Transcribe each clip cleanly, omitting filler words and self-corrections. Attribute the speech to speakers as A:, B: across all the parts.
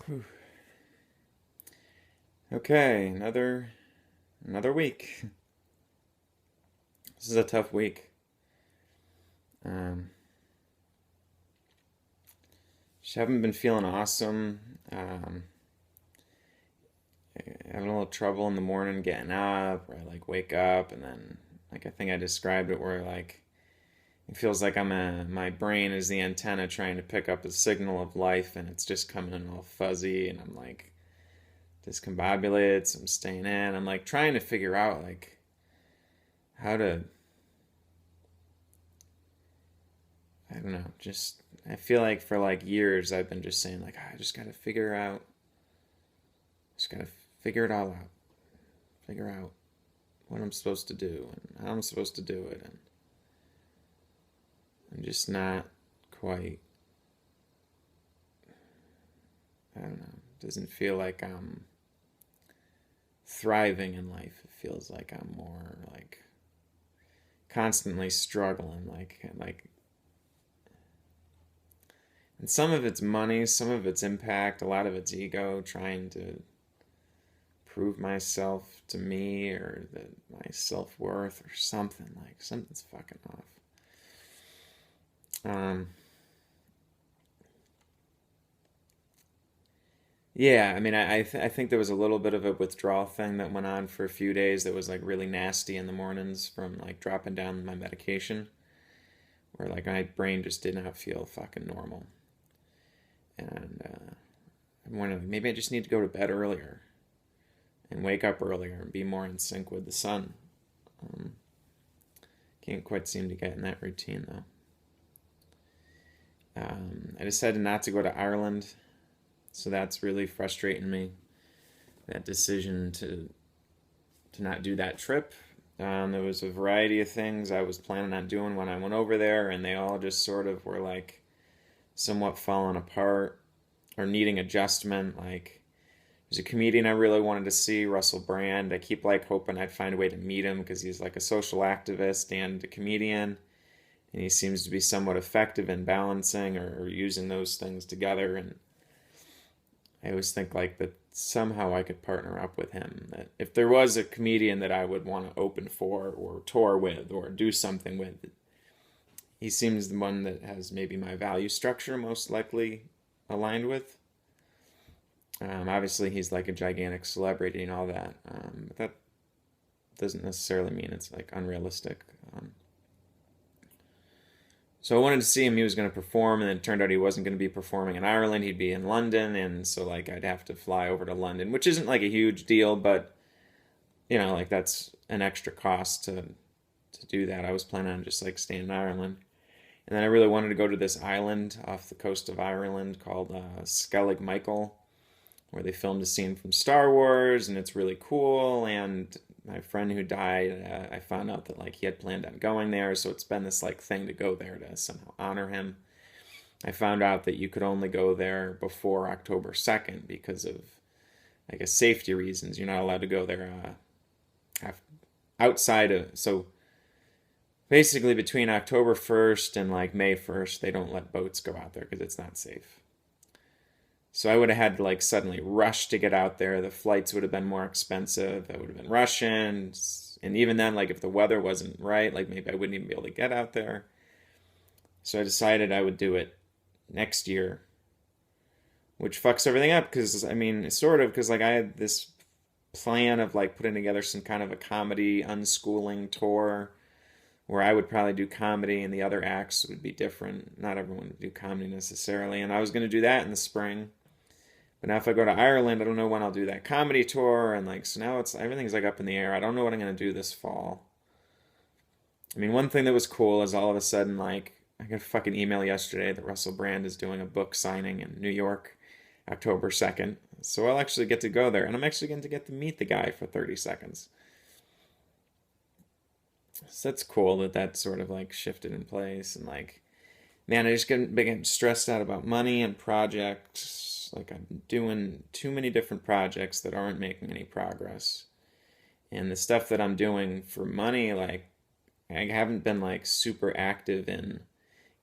A: Whew. Okay, another week. This is a tough week. Um, just haven't been feeling awesome. Having a little trouble in the morning getting up, or I like wake up and then I think I described it where like it feels like my brain is the antenna trying to pick up a signal of life and it's just coming in all fuzzy and I'm like discombobulated, so I'm staying in. I'm like trying to figure out like how to, I don't know, just I feel like for like years I've been just saying like, I just gotta figure out, just gotta figure it all out, figure out what I'm supposed to do and how I'm supposed to do it, and I'm just not quite, I don't know, it doesn't feel like I'm thriving in life. It feels like I'm more like constantly struggling, like and some of it's money, some of it's impact, a lot of it's ego, trying to prove myself to me or that my self-worth or something, like something's fucking off. Um, yeah, I mean, I think there was a little bit of a withdrawal thing that went on for a few days that was like really nasty in the mornings from like dropping down my medication, where like my brain just did not feel fucking normal. And I'm wondering maybe I just need to go to bed earlier and wake up earlier and be more in sync with the sun. Um, can't quite seem to get in that routine though. I decided not to go to Ireland, so that's really frustrating me. That decision to not do that trip. There was a variety of things I was planning on doing when I went over there, and they all just sort of were like somewhat falling apart or needing adjustment. Like, there's a comedian I really wanted to see, Russell Brand. I keep like hoping I'd find a way to meet him because he's like a social activist and a comedian, and he seems to be somewhat effective in balancing or using those things together. And I always think like that somehow I could partner up with him. That if there was a comedian that I would want to open for or tour with or do something with, he seems the one that has maybe my value structure most likely aligned with. Obviously, he's like a gigantic celebrity and all that, but that doesn't necessarily mean it's like unrealistic. So I wanted to see him. He was going to perform, and then it turned out he wasn't going to be performing in Ireland. He'd be in London, and so like I'd have to fly over to London, which isn't like a huge deal, but like that's an extra cost to do that. I was planning on just like staying in Ireland, and then I really wanted to go to this island off the coast of Ireland called Skellig Michael, where they filmed a scene from Star Wars, and it's really cool. And my friend who died, I found out that like he had planned on going there, so it's been this like thing to go there to somehow honor him. I found out that you could only go there before October 2nd because of, I guess, safety reasons. You're not allowed to go there outside of, so basically between October 1st and like May 1st, they don't let boats go out there because it's not safe. So I would have had to like suddenly rush to get out there. The flights would have been more expensive. I would have been rushing. And even then, like if the weather wasn't right, like maybe I wouldn't even be able to get out there. So I decided I would do it next year, which fucks everything up because I mean, sort of, because like I had this plan of like putting together some kind of a comedy unschooling tour where I would probably do comedy and the other acts would be different. Not everyone would do comedy necessarily. And I was going to do that in the spring. But now if I go to Ireland, I don't know when I'll do that comedy tour, and like so now it's everything's like up in the air. I don't know what I'm gonna do this fall. I mean, one thing that was cool is all of a sudden like I got a fucking email yesterday that Russell Brand is doing a book signing in New York, October 2nd. So I'll actually get to go there, and I'm actually going to get to meet the guy for 30 seconds. So that's cool that that sort of like shifted in place, and like man, I just get getting stressed out about money and projects. Like I'm doing too many different projects that aren't making any progress. And the stuff that I'm doing for money, like I haven't been like super active in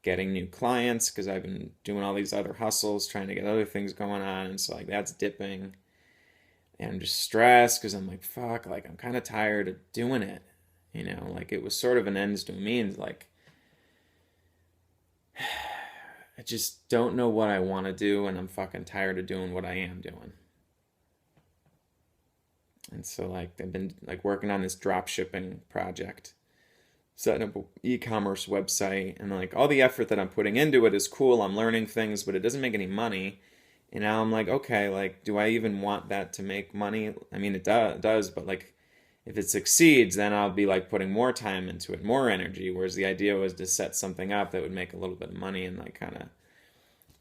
A: getting new clients because I've been doing all these other hustles, trying to get other things going on. And so like that's dipping. And I'm just stressed because I'm like, fuck, like I'm kind of tired of doing it. Like it was sort of an ends to a means. Like I just don't know what I want to do, and I'm fucking tired of doing what I am doing. And so like I've been like working on this drop shipping project, setting up an e-commerce website, and like all the effort that I'm putting into it is cool. I'm learning things, but it doesn't make any money. And now I'm like, okay, like do I even want that to make money? I mean, it does, but like if it succeeds, then I'll be like putting more time into it, more energy. Whereas the idea was to set something up that would make a little bit of money and like kind of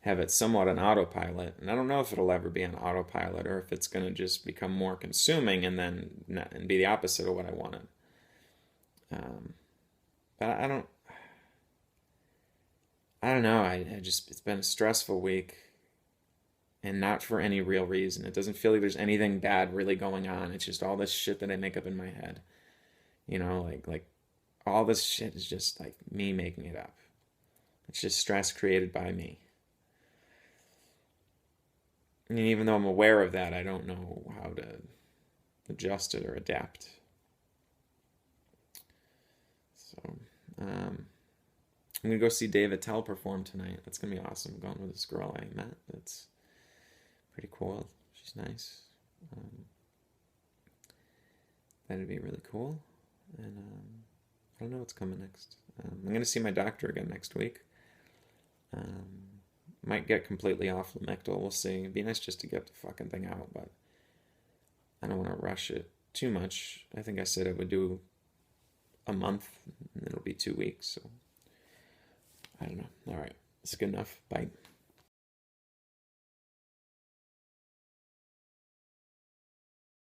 A: have it somewhat on autopilot. And I don't know if it'll ever be on autopilot or if it's going to just become more consuming and then and be the opposite of what I wanted. But I don't know. I just, it's been a stressful week and not for any real reason. It doesn't feel like there's anything bad really going on. It's just all this shit that I make up in my head. Like all this shit is just like me making it up. It's just stress created by me. And even though I'm aware of that, I don't know how to adjust it or adapt. So, I'm gonna go see Dave Attell perform tonight. That's gonna be awesome. I'm going with this girl I met. That's pretty cool. She's nice. That'd be really cool. And I don't know what's coming next. I'm gonna see my doctor again next week. Might get completely off Lamictal. We'll see. It'd be nice just to get the fucking thing out, but I don't want to rush it too much. I think I said I would do a month, and it'll be 2 weeks. So I don't know. All right, it's good enough. Bye.